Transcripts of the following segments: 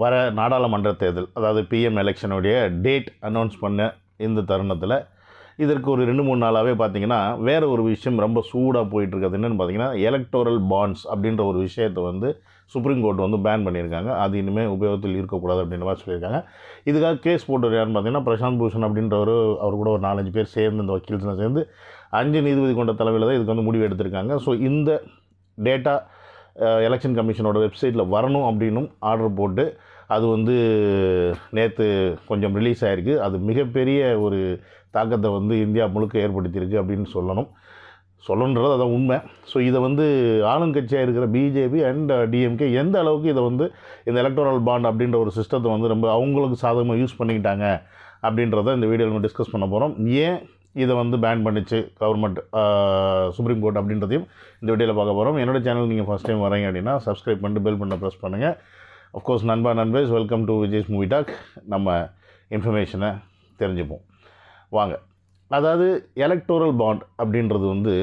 வர நாடாளுமன்ற தேர்தல், அதாவது பிஎம் எலெக்ஷனுடைய டேட் அனௌன்ஸ் பண்ண இந்த தருணத்தில் இதற்கு ஒரு 2-3 நாளாகவே பார்த்திங்கன்னா வேறு ஒரு விஷயம் ரொம்ப சூடாக போயிட்டுருக்கிறது என்னென்னு பார்த்திங்கன்னா, எலக்டோரல் பாண்ட்ஸ் அப்படின்ற ஒரு விஷயத்தை வந்து சுப்ரீம் கோர்ட் வந்து பேன் பண்ணியிருக்காங்க. அது இனிமேல் உபயோகத்தில் இருக்கக்கூடாது அப்படின்ற மாதிரி சொல்லியிருக்காங்க. இதுக்காக கேஸ் போட்டவர் யாருன்னு பார்த்திங்கன்னா, பிரசாந்த் பூஷன் அப்படின்றவர், அவர் கூட ஒரு 4-5 பேர் சேர்ந்து, இந்த வக்கீல்ஸ்லாம் சேர்ந்து 5 நீதிபதி கொண்ட தலைமையில் தான் இதுக்கு வந்து முடிவு எடுத்திருக்காங்க. ஸோ இந்த டேட்டா எலெக்ஷன் கமிஷனோட வெப்சைட்டில் வரணும் அப்படின்னும் ஆர்டர் போட்டு அது வந்து நேற்று கொஞ்சம் ரிலீஸ் ஆகிருக்கு. அது மிகப்பெரிய ஒரு தாக்கத்தை வந்து இந்தியா முழுக்க ஏற்படுத்தியிருக்கு அப்படின்னு சொல்லணுன்றது அதான் உண்மை. ஸோ இதை வந்து ஆளுங்கட்சியாக இருக்கிற பிஜேபி அண்ட் டிஎம்கே எந்த அளவுக்கு இதை வந்து இந்த எலக்டோரல் பாண்ட் அப்படின்ற ஒரு சிஸ்டத்தை வந்து ரொம்ப அவங்களுக்கு சாதகமாக யூஸ் பண்ணிக்கிட்டாங்க அப்படின்றத இந்த வீடியோவில் நம்ம டிஸ்கஸ் பண்ண போகிறோம். ஏன் இதை வந்து பேன் பண்ணிச்சு கவர்மெண்ட், சுப்ரீம் கோர்ட் அப்படின்றதையும் இந்த வீடியோவில் பார்க்க போகிறோம். என்னோடய சேனல் நீங்கள் ஃபஸ்ட் டைம் வரீங்க அப்படின்னா சப்ஸ்கிரைப் பண்ணிட்டு பெல் பண்ண ப்ரெஸ் பண்ணுங்கள். அஃப்கோர்ஸ் நண்பர்ஸ், welcome to Vijay's movie talk. நம்ம இன்ஃபர்மேஷனை தெரிஞ்சுப்போம் வாங்க. அதாவது எலக்டோரல் பாண்ட் அப்படின்றது வந்து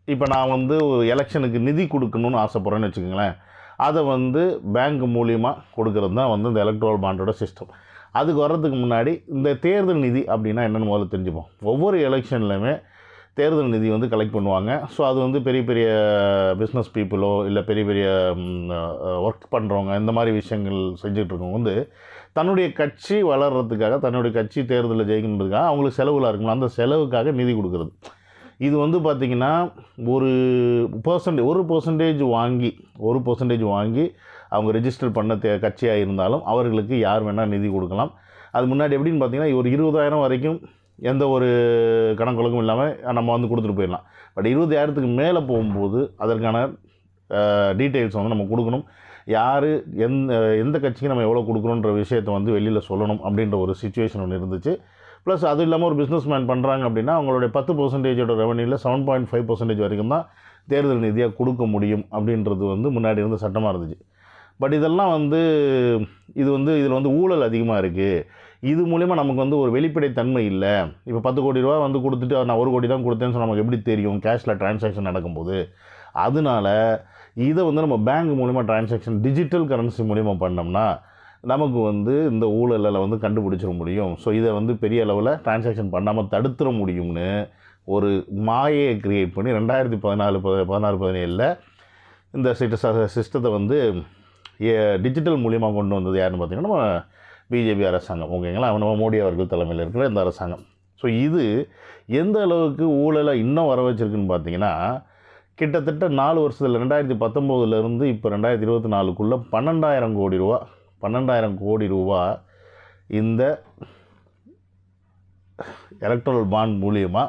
இப்போ நான் வந்து ஒரு எலெக்ஷனுக்கு நிதி கொடுக்கணும்னு ஆசைப்பட்றேன்னு வச்சுக்கோங்களேன். அதை வந்து பேங்க் மூலியமாக கொடுக்கறது தான் வந்து இந்த எலக்டோரல் பாண்டோட சிஸ்டம். அதுக்கு வர்றதுக்கு முன்னாடி இந்த தேர்தல் நிதி அப்படின்னா என்னென்னு முதல்ல தெரிஞ்சுப்போம். ஒவ்வொரு எலெக்ஷன்லையுமே தேர்தல் நிதி வந்து கலெக்ட் பண்ணுவாங்க. ஸோ அது வந்து பெரிய பெரிய பிஸ்னஸ் பீப்புளோ இல்லை பெரிய பெரிய ஒர்க் பண்ணுறவங்க, இந்த மாதிரி விஷயங்கள் செஞ்சிட்ருக்கவங்க வந்து தன்னுடைய கட்சி வளர்கிறதுக்காக, தன்னுடைய கட்சி தேர்தலில் ஜெயிக்கணுன்றதுக்காக அவங்களுக்கு செலவுலாம் இருக்குங்களா, அந்த செலவுக்காக நிதி கொடுக்குறது. இது வந்து பார்த்திங்கன்னா ஒரு பர்சன்டேஜ் வாங்கி அவங்க ரெஜிஸ்டர் பண்ண கட்சியாக இருந்தாலும் அவர்களுக்கு யார் வேணால் நிதி கொடுக்கலாம். அது முன்னாடி எப்படின்னு பார்த்திங்கன்னா ஒரு 20,000 வரைக்கும் எந்த ஒரு கணக்கு இல்லாமல் நம்ம வந்து கொடுத்துட்டு போயிடலாம். பட் 20,000க்கு மேலே போகும்போது அதற்கான டீட்டெயில்ஸ் வந்து நம்ம கொடுக்கணும். யார் எந்த கட்சிக்கு நம்ம எவ்வளோ கொடுக்குறோன்ற விஷயத்தை வந்து வெளியில் சொல்லணும் அப்படின்ற ஒரு சிச்சுவேஷன் ஒன்று இருந்துச்சு. ப்ளஸ் அது இல்லாமல் ஒரு பிஸ்னஸ் மேன் பண்ணுறாங்க அப்படின்னா அவங்களுடைய 10% ரெவன்யூவில் 7.5% வரைக்கும் தான் தேர்தல் நிதியாக கொடுக்க முடியும் அப்படின்றது வந்து முன்னாடி இருந்த சட்டமாக இருந்துச்சு. பட் இதெல்லாம் வந்து இதில் வந்து ஊழல் அதிகமாக இருக்குது. இது மூலிமா நமக்கு வந்து ஒரு வெளிப்படைத்தன்மை இல்லை. இப்போ 10 கோடி ரூபா வந்து கொடுத்துட்டு நான் 1 கோடி தான் கொடுத்தேன்னு சொன்னால் நமக்கு எப்படி தெரியும் கேஷில் டிரான்சாக்ஷன் நடக்கும்போது? அதனால இதை வந்து நம்ம பேங்க் மூலிமா டிரான்சாக்ஷன் டிஜிட்டல் கரன்சி மூலிமா பண்ணோம்னா நமக்கு வந்து இந்த ஊழலில் வந்து கண்டுபிடிச்சிட முடியும். ஸோ இதை வந்து பெரிய அளவில் டிரான்சாக்ஷன் பண்ணாமல் தடுத்துட முடியும்னு ஒரு மாயையை க்ரியேட் பண்ணி 2016-17 இந்த சிஸ்டத்தை வந்து டிஜிட்டல் மூலிமா கொண்டு வந்தது யாருன்னு பார்த்திங்கன்னா நம்ம பிஜேபி அரசாங்கம். ஓகேங்களா, நம்ம மோடி அவர்கள் தலைமையில் இருக்கிற இந்த அரசாங்கம். ஸோ இது எந்த அளவுக்கு ஊழலை இன்னும் வர வச்சுருக்குன்னு பார்த்திங்கன்னா, கிட்டத்தட்ட 4 வருஷத்தில் 2019 இப்போ 2024க்குள்ளே 12,000 கோடி ரூபா இந்த எலக்ட்ரல் பாண்ட் மூலியமாக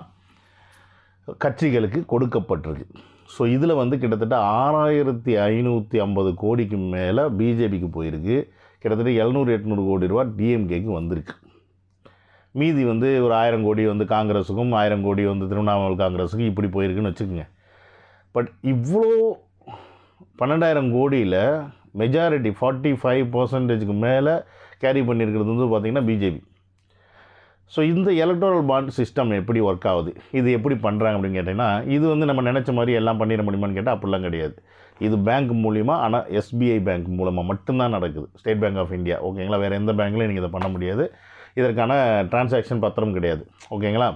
கட்சிகளுக்கு கொடுக்கப்பட்டிருக்கு. ஸோ இதில் வந்து கிட்டத்தட்ட 6,550 கோடிக்கு மேலே பிஜேபிக்கு போயிருக்கு. கிட்டத்தட்ட 700-800 கோடி ரூபா டிஎம்கேக்கு வந்திருக்கு. மீதி வந்து ஒரு 1000 கோடி வந்து காங்கிரஸுக்கும், 1000 கோடி வந்து திரிணாமுல் காங்கிரஸுக்கும் இப்படி போயிருக்குன்னு வச்சுக்கோங்க. பட் இவ்வளோ 12,000 கோடியில் மெஜாரிட்டி 45%க்கு மேலே கேரி பண்ணியிருக்கிறது வந்து பார்த்திங்கன்னா பிஜேபி. ஸோ இந்த எலக்டோரல் பாண்ட் சிஸ்டம் எப்படி ஒர்க் ஆகுது, இது எப்படி பண்ணுறாங்க அப்படின்னு கேட்டிங்கன்னா, இது வந்து நம்ம நினச்ச மாதிரி எல்லாம் பண்ணிட முடியுமான்னு கேட்டால் அப்படிலாம் கிடையாது. இது பேங்க் மூலிமா, ஆனால் எஸ்பிஐ பேங்க் மூலமாக மட்டும்தான் நடக்குது. State Bank of India. ஓகேங்களா, வேறு எந்த பேங்க்லையும் நீங்கள் இதை பண்ண முடியாது. இதற்கான டிரான்சாக்ஷன் பத்திரம் கிடையாது. ஓகேங்களா.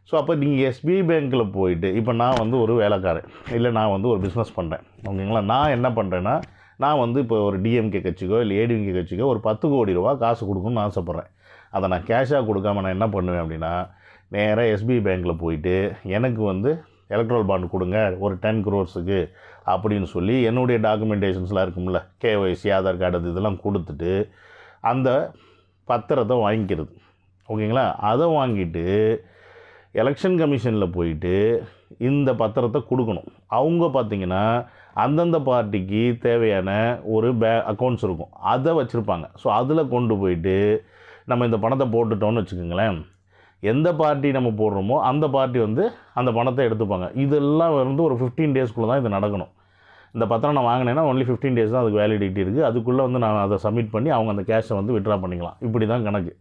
ஸோ அப்போ நீங்கள் எஸ்பிஐ பேங்க்கில் போயிட்டு, இப்போ நான் வந்து ஒரு வேலைக்காரன், இல்லை நான் வந்து ஒரு பிஸ்னஸ் பண்ணுறேன். ஓகேங்களா, நான் என்ன பண்ணுறேன்னா, நான் வந்து இப்போ ஒரு டிஎம்கே கட்சிக்கோ இல்லை ஏடிஎம்கே கட்சிக்கோ ஒரு 10 கோடி ரூபா காசு கொடுக்கணும்னு ஆசைப்பட்றேன். அதை நான் கேஷாக கொடுக்காம நான் என்ன பண்ணுவேன் அப்படின்னா, நேராக எஸ்பிஐ பேங்க்கில் போயிட்டு எனக்கு வந்து எலக்ட்ரல் பாண்ட் கொடுங்க ஒரு 10 crores அப்படின்னு சொல்லி என்னுடைய டாக்குமெண்டேஷன்ஸ்லாம் இருக்கும்ல, கேஒய்சி, ஆதார் கார்டு, அது இதெல்லாம் கொடுத்துட்டு அந்த பத்திரத்தை வாங்கிக்கிறது. ஓகேங்களா, அதை வாங்கிட்டு எலெக்ஷன் கமிஷனில் போயிட்டு இந்த பத்திரத்தை கொடுக்கணும். அவங்க பார்த்திங்கன்னா அந்தந்த பார்ட்டிக்கு தேவையான ஒரு அக்கௌண்ட்ஸ் இருக்கும், அதை வச்சுருப்பாங்க. ஸோ அதில் கொண்டு போயிட்டு நம்ம இந்த பணத்தை போட்டுட்டோன்னு வச்சுக்கோங்களேன், எந்த பார்ட்டி நம்ம போடுறோமோ அந்த பார்ட்டி வந்து அந்த பணத்தை எடுத்துப்பாங்க. இதெல்லாம் வந்து ஒரு 15 daysக்குள்ளே தான் இது நடக்கணும். இந்த பத்திரம் நான் வாங்கினேன்னா ஒன்லி 15 days தான் அதுக்கு வேலிடிட்டி இருக்குது. அதுக்குள்ளே வந்து நான் அதை சப்மிட் பண்ணி அவங்க அந்த கேஷை வந்து விட்ரா பண்ணிக்கலாம். இப்படி தான் கணக்கு.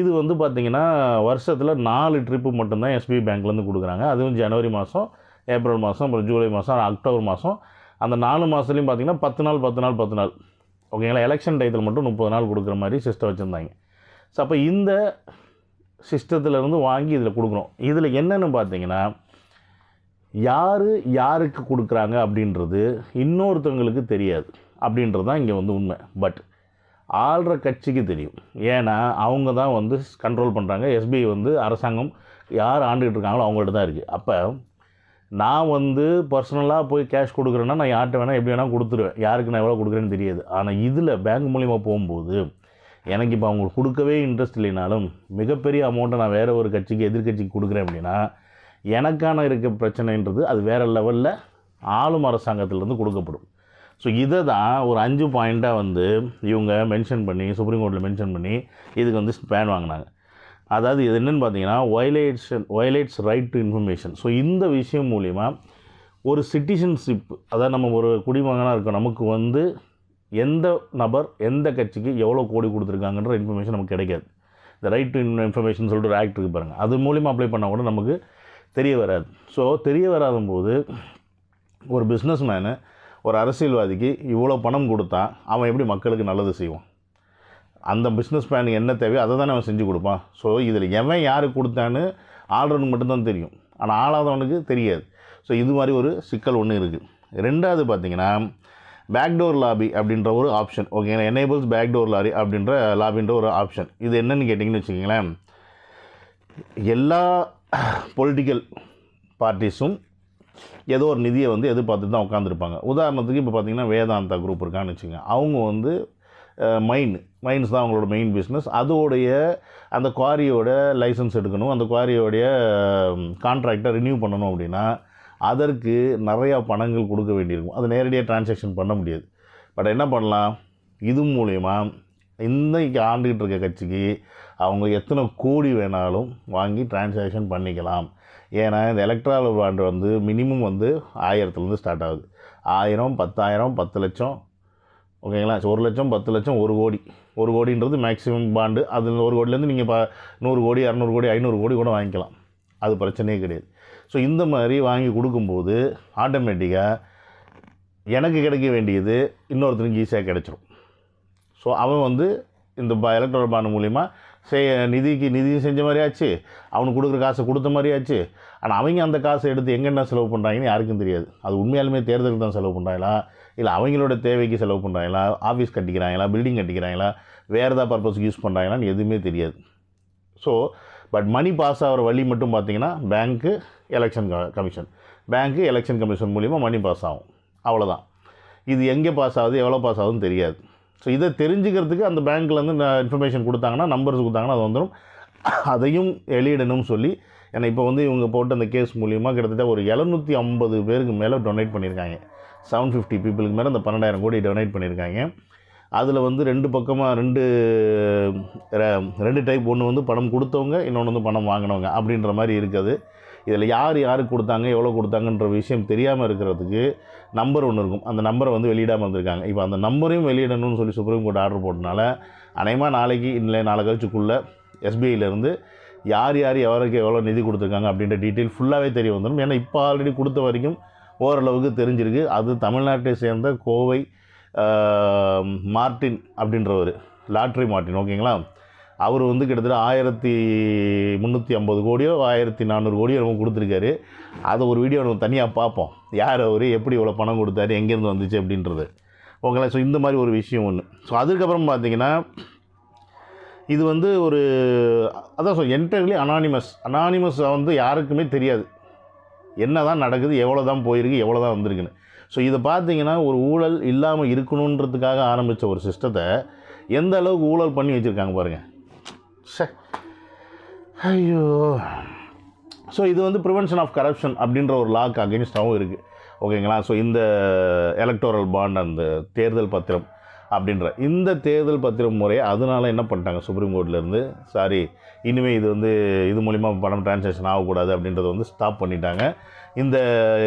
இது வந்து பார்த்திங்கன்னா வருஷத்தில் 4 ட்ரிப்பு மட்டும்தான் எஸ்பிஐ பேங்க்லேருந்து கொடுக்குறாங்க. அதுவும் ஜனவரி மாதம், ஏப்ரல் மாதம், அப்புறம் ஜூலை மாதம், அக்டோபர் மாதம். அந்த 4 மாதத்துலேயும் பார்த்திங்கன்னா 10 நாள் ஓகேங்களா. எலெக்ஷன் டயத்தில் மட்டும் 30 நாள் கொடுக்குற மாதிரி சிஸ்டம் வச்சுருந்தாங்க. ஸோ அப்போ இந்த சிஸ்டத்துலேருந்து வாங்கி இதில் கொடுக்குறோம். இதில் என்னென்னு பார்த்தீங்கன்னா, யார் யாருக்கு கொடுக்குறாங்க அப்படின்றது இன்னொருத்தவங்களுக்கு தெரியாது அப்படின்றது தான் இங்கே வந்து உண்மை. பட் ஆள்ற கட்சிக்கு தெரியும். ஏன்னா அவங்க தான் வந்து கண்ட்ரோல் பண்ணுறாங்க. எஸ்பிஐ வந்து அரசாங்கம் யார் ஆண்டுகிட்டு இருக்காங்களோ அவங்கள்ட்ட தான் இருக்குது. அப்போ நான் வந்து பர்சனலாக போய் கேஷ் கொடுக்குறேன்னா நான் யார்கிட்ட வேணால் எப்படி வேணால் கொடுத்துருவேன். யாருக்கு நான் எவ்வளோ கொடுக்குறேன்னு தெரியாது. ஆனால் இதில் பேங்க் மூலிமா போகும்போது எனக்கு இப்போ அவங்களுக்கு கொடுக்கவே இன்ட்ரெஸ்ட் இல்லைனாலும் மிகப்பெரிய அமௌண்ட்டை நான் வேறு ஒரு கட்சிக்கு எதிர்கட்சிக்கு கொடுக்குறேன் அப்படின்னா எனக்கான இருக்க பிரச்சனைன்றது அது வேறு லெவலில் ஆளும் அரசாங்கத்திலேருந்து கொடுக்கப்படும். ஸோ இதை தான் ஒரு 5 பாயிண்ட்டாக வந்து இவங்க மென்ஷன் பண்ணி சுப்ரீம் கோர்ட்டில் மென்ஷன் பண்ணி இதுக்கு வந்து பேன் வாங்கினாங்க. அதாவது இது என்னென்னு பார்த்தீங்கன்னா violates right to information. So இந்த விஷயம் மூலிமா ஒரு சிட்டிசன்ஷிப், அதாவது நம்ம ஒரு குடிமகனாக இருக்கோம், நமக்கு வந்து எந்த நபர் எந்த கட்சிக்கு எவ்வளோ கோடி கொடுத்துருக்காங்கன்ற இன்ஃபர்மேஷன் நமக்கு கிடைக்காது. இந்த ரைட் டு இன்ஃபர்மேஷன் சொல்லிட்டு ஒரு ஆக்ட் இருக்குது பாருங்கள், அது மூலிமா அப்ளை பண்ணால் கூட நமக்கு தெரிய வராது. ஸோ தெரிய வராதும்போது ஒரு பிஸ்னஸ் மேனு ஒரு அரசியல்வாதிக்கு இவ்வளோ பணம் கொடுத்தா அவன் எப்படி மக்களுக்கு நல்லது செய்வான்? அந்த பிஸ்னஸ் மேனுக்கு என்ன தேவையோ அதை தானே அவன் செஞ்சு கொடுப்பான். ஸோ இதில் எவன் யாருக்கு கொடுத்தான்னு ஆள்றவனுக்கு மட்டும்தான் தெரியும், ஆனால் ஆளாதவனுக்கு தெரியாது. ஸோ இது மாதிரி ஒரு சிக்கல் ஒன்று இருக்குது. ரெண்டாவது பார்த்திங்கன்னா பேக்டோர் லாபி அப்படின்ற ஒரு ஆப்ஷன். ஓகேங்களா. எனேபிள்ஸ் பேக்டோர் லாரி அப்படின்ற லாபின்ற ஒரு ஆப்ஷன். இது என்னென்னு கேட்டிங்கன்னு வச்சுக்கிங்களேன், எல்லா பொலிட்டிக்கல் பார்ட்டிஸும் ஏதோ ஒரு நிதியை வந்து எதிர்பார்த்து தான் உட்காந்துருப்பாங்க. உதாரணத்துக்கு இப்போ பார்த்திங்கன்னா வேதாந்தா குரூப் இருக்கான்னு வச்சுக்கோங்க. அவங்க வந்து மைன்ஸ் தான் அவங்களோட மெயின் பிஸ்னஸ். அதோடைய அந்த குவாரியோட லைசன்ஸ் எடுக்கணும், அந்த குவாரியோடைய கான்ட்ராக்டை ரினியூ பண்ணணும் அப்படின்னா அதற்கு நிறையா பணங்கள் கொடுக்க வேண்டியிருக்கும். அது நேரடியாக டிரான்சாக்ஷன் பண்ண முடியாது. பட் என்ன பண்ணலாம், இது மூலயமா இன்றைக்கி ஆண்டுகிட்டு இருக்க கட்சிக்கு அவங்க எத்தனை கோடி வேணாலும் வாங்கி டிரான்சாக்ஷன் பண்ணிக்கலாம். ஏன்னா இந்த எலக்ட்ரல் பாண்டு வந்து மினிமம் வந்து 1000லேருந்து ஸ்டார்ட் ஆகுது. 1000, 10,000, 10 லட்சம், ஓகேங்களா. 1 லட்சம், 10 லட்சம், 1 கோடி. 1 கோடின்றது மேக்ஸிமம் பாண்டு. அது 1 கோடிலேருந்து நீங்கள் 100 கோடி, 200 கோடி, 500 கோடி கூட வாங்கிக்கலாம். அது பிரச்சனையே கிடையாது. ஸோ இந்த மாதிரி வாங்கி கொடுக்கும்போது ஆட்டோமேட்டிக்காக எனக்கு கிடைக்க வேண்டியது இன்னொருத்தருக்கு ஈஸியாக கிடைச்சிடும். ஸோ அவன் வந்து இந்த எலக்ட்ரல் பாண்டு மூலிமா நிதி செஞ்ச மாதிரி ஆச்சு, அவனுக்கு கொடுக்குற காசை கொடுத்த மாதிரி ஆச்சு. ஆனால் அவங்க அந்த காசை எடுத்து எங்கென்ன செலவு பண்ணுறாங்கன்னு யாருக்கும் தெரியாது. அது உண்மையாலுமே தேர்தலுக்கு தான் செலவு பண்ணுறாங்களா, இல்லை அவங்களோட தேவைக்கு செலவு பண்ணுறாங்களா, ஆஃபீஸ் கட்டிக்கிறாங்களா, பில்டிங் கட்டிக்கிறாங்களா, வேறு ஏதாவது பர்பஸ்க்கு யூஸ் பண்ணுறாங்களான்னு எதுவுமே தெரியாது. ஸோ பட் மணி பாஸ் ஆகிற வழி மட்டும் பார்த்திங்கன்னா பேங்க்கு, எலெக்ஷன் கமிஷன், பேங்க்கு எலெக்ஷன் கமிஷன் மூலிமா மணி பாஸ் ஆகும். அவ்வளோதான். இது எங்கே பாஸ் ஆகுது, எவ்வளோ பாஸ் ஆகுதுன்னு தெரியாது. ஸோ இதை தெரிஞ்சுக்கிறதுக்கு அந்த பேங்க்லேருந்து இன்ஃபர்மேஷன் கொடுத்தாங்கன்னா, நம்பர்ஸ் கொடுத்தாங்கன்னா அது வந்துடும். அதையும் வெளியிடணும்னு சொல்லி, ஏன்னா இப்போ வந்து இவங்க போட்ட அந்த கேஸ் மூலிமா கிட்டத்தட்ட ஒரு 750 பேருக்கு மேலே டொனேட் பண்ணியிருக்காங்க. 750 பீப்புளுக்கு மேலே அந்த 12,000 கோடி டொனேட் பண்ணியிருக்காங்க. அதில் வந்து 2 பக்கமாக 2 டைப். ஒன்று வந்து பணம் கொடுத்தவங்க, இன்னொன்று வந்து பணம் வாங்கினவங்க அப்படின்ற மாதிரி இருக்குது. இதில் யாருக்கு கொடுத்தாங்க, எவ்வளோ கொடுத்தாங்கன்ற விஷயம் தெரியாமல் இருக்கிறதுக்கு நம்பர் ஒன்று இருக்கும். அந்த நம்பரை வந்து வெளியிடாமல் இருந்திருக்காங்க. இப்போ அந்த நம்பரையும் வெளியிடணும்னு சொல்லி சுப்ரீம் கோர்ட் ஆர்டர் போட்டனால அநேகமாக நாளைக்கு இல்லை நாளை கழிச்சுக்குள்ளே எஸ்பிஐலேருந்து யாருக்கு எவ்வளோ நிதி கொடுத்துருக்காங்க அப்படின்ற டீட்டெயில் ஃபுல்லாகவே தெரிய வந்துடும். ஏன்னா இப்போ ஆல்ரெடி கொடுத்த வரைக்கும் ஓரளவுக்கு தெரிஞ்சிருக்கு. அது தமிழ்நாட்டை சேர்ந்த கோவை மார்ட்டின் அப்படின்றவர், லாட்ரி மார்ட்டின், ஓகேங்களா. அவர் வந்து கிட்டத்தட்ட 1350 கோடியோ 1400 கோடியோ நம்ம கொடுத்துருக்காரு. அதை ஒரு வீடியோ நம்ம தனியாக பார்ப்போம், யார் அவர், எப்படி இவ்வளோ பணம் கொடுத்தாரு, எங்கேருந்து வந்துச்சு அப்படின்றது, ஓகேங்களா. ஸோ இந்த மாதிரி ஒரு விஷயம் ஒன்று. ஸோ அதுக்கப்புறம் பார்த்திங்கன்னா இது வந்து ஒரு அதான் என்டையர்லி அனானிமஸ் வந்து யாருக்குமே தெரியாது என்ன தான் நடக்குது, எவ்வளோ தான் போயிருக்கு, எவ்வளோ தான் வந்திருக்குன்னு. ஸோ இதை பார்த்திங்கன்னா ஒரு ஊழல் இல்லாமல் இருக்கணுன்றதுக்காக ஆரம்பித்த ஒரு சிஸ்டத்தை எந்த அளவுக்கு ஊழல் பண்ணி வச்சுருக்காங்க பாருங்கள். ஐயோ. ஸோ இது வந்து ப்ரிவென்ஷன் ஆஃப் கரப்ஷன் அப்படின்ற ஒரு லாக்கு அகென்ஸ்டாகவும் இருக்குது, ஓகேங்களா. ஸோ இந்த எலக்டோரல் பாண்ட், அந்த தேர்தல் பத்திரம் அப்படின்ற இந்த தேர்தல் பத்திரம் முறையை அதனால் என்ன பண்ணிட்டாங்க சுப்ரீம் கோர்ட்லேருந்து, சாரி இனிமேல் இது வந்து இது மூலிமா பணம் டிரான்சாக்ஷன் ஆகக்கூடாது அப்படின்றத வந்து ஸ்டாப் பண்ணிட்டாங்க. இந்த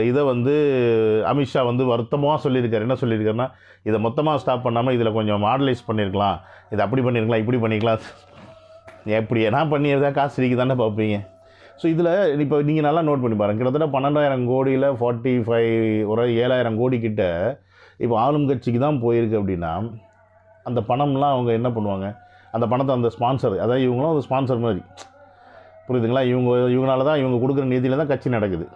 இதை வந்து அமித்ஷா வந்து வருத்தமாக சொல்லியிருக்காரு. என்ன சொல்லியிருக்காருன்னா, இதை மொத்தமாக ஸ்டாப் பண்ணாமல் இதில் கொஞ்சம் மாடலைஸ் பண்ணியிருக்கலாம், இதை அப்படி பண்ணியிருக்கலாம், இப்படி பண்ணிக்கலாம். எப்படி என்ன பண்ணியிருந்தா காசு இருக்கு தானே பார்ப்பீங்க. ஸோ இதில் இப்போ நீங்கள் நல்லா நோட் பண்ணி பாருங்கள், கிட்டத்தட்ட 12,000 கோடியில் 45 ஒரு 7,000 கோடி கிட்ட இப்போ ஆளும் கட்சிக்கு தான் போயிருக்கு. அப்படின்னா அந்த பணம்லாம் அவங்க என்ன பண்ணுவாங்க, அந்த பணத்தை அந்த ஸ்பான்சர், அதாவது இவங்களும் அந்த ஸ்பான்சர் மாதிரி, புரியுதுங்களா? இவங்களால தான், இவங்க கொடுக்குற நிதியில் தான் கட்சி நடக்குது,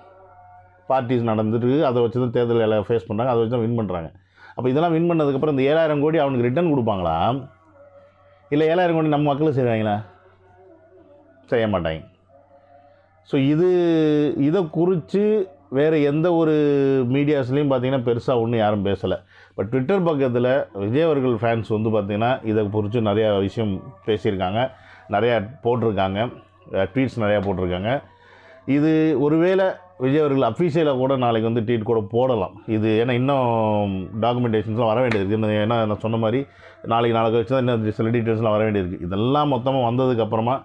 பார்ட்டிஸ் நடந்துட்டு அதை வச்சு தான் தேர்தல் ஃபேஸ் பண்ணுறாங்க, அதை வச்சு தான் வின் பண்ணுறாங்க. அப்போ இதெல்லாம் வின் பண்ணதுக்கப்புறம் இந்த 7,000 கோடி அவனுக்கு ரிட்டர்ன் கொடுப்பாங்களா, இல்லை 7,000 கோடி நம்ம மக்களும் செய்வாங்களா? செய்ய மாட்டாங்க. ஸோ இதை குறித்து வேறு எந்த ஒரு மீடியாஸ்லேயும் பார்த்திங்கன்னா பெருசாக ஒன்றும் யாரும் பேசலை. பட் ட்விட்டர் பக்கத்தில் விஜய் அவர்கள் ஃபேன்ஸ் வந்து பார்த்திங்கன்னா இதை குறித்து நிறையா விஷயம் பேசியிருக்காங்க, நிறையா போட்டிருக்காங்க, ட்வீட்ஸ் நிறையா போட்டிருக்காங்க. இது ஒருவேளை விஜய் அவர்கள் அஃபீஷியலாக கூட நாளைக்கு வந்து ட்வீட் கூட போடலாம். இது ஏன்னா இன்னும் டாக்குமெண்டேஷன்ஸ்லாம் வர வேண்டியது, ஏன்னா நான் சொன்ன மாதிரி நாளைக்கு வச்சு தான் இன்னும் சில டீட்டெயில்ஸ்லாம் வர வேண்டியிருக்கு. இதெல்லாம் மொத்தமாக வந்ததுக்கப்புறமா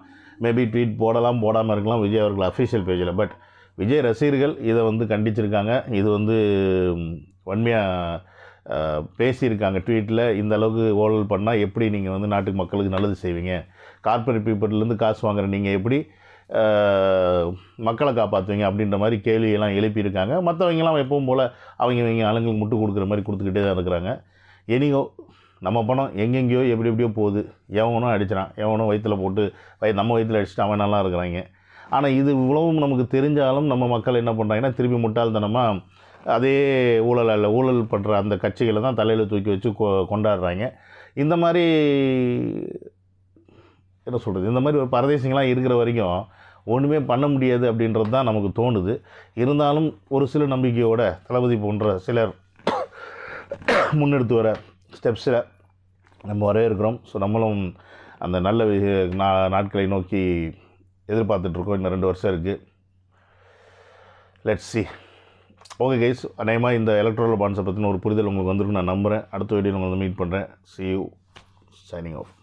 மேபி ட்வீட் போடலாம், போடாமல் இருக்கலாம் விஜய் அவர்கள் அஃபீஷியல் பேஜில். பட் விஜய் ரசிகர்கள் இதை வந்து கண்டிச்சிருக்காங்க. இது வந்து வன்மையாக பேசியிருக்காங்க ட்வீட்டில். இந்த அளவுக்கு ஊழல் பண்ணால் எப்படி நீங்கள் வந்து நாட்டு மக்களுக்கு நல்லது செய்வீங்க, கார்ப்பரேட் பீப்புள்லேருந்து காசு வாங்குற நீங்கள் எப்படி மக்களை காப்பாற்றுவீங்க அப்படின்ற மாதிரி கேள்வியெல்லாம் எழுப்பியிருக்காங்க. மற்றவங்கெல்லாம் எப்பவும் போல் அவங்க ஆளுங்களுக்கு முட்டு கொடுக்குற மாதிரி கொடுத்துக்கிட்டே தான் இருக்கிறாங்க. எனியோ நம்ம பணம் எங்கெங்கேயோ எப்படி எப்படியோ போகுது, எவனோ அடிச்சிடான், எவனோ வயிற்றில் போட்டு நம்ம வயிற்றில் அடிச்சுட்டு அவன் நல்லா இருக்கிறாங்க. ஆனால் இது இவ்வளவும் நமக்கு தெரிஞ்சாலும் நம்ம மக்கள் என்ன பண்ணுறாங்கன்னா திருப்பி முட்டாள்தனமாக அதே ஊழல் பண்ணுற அந்த கட்சிகளை தான் தலையில் தூக்கி வச்சு கொண்டாடுறாங்க. இந்த மாதிரி என்ன சொல்கிறது, இந்த மாதிரி ஒரு பரதேசிங்களாம் இருக்கிற வரைக்கும் ஒன்றுமே பண்ண முடியாது அப்படின்றது தான் நமக்கு தோணுது. இருந்தாலும் ஒரு சில நம்பிக்கையோட தளபதி போன்ற சிலர் முன்னெடுத்து வர ஸ்டெப்ஸில் நம்ம வரவேற்கிறோம். ஸோ நம்மளும் அந்த நல்ல நாட்களை நோக்கி எதிர்பார்த்துட்ருக்கோம். இன்னும் 2 வருஷம் இருக்குது. Let's see. ஓகே கைஸ், அநேகமாக இந்த எலக்ட்ரல் பாண்ட்ஸை பற்றின ஒரு புரிதல் உங்களுக்கு வந்துருக்கு நான் நம்புகிறேன். அடுத்த வீடியோவில் உங்களை மீட் பண்ணுறேன். See you. Signing off.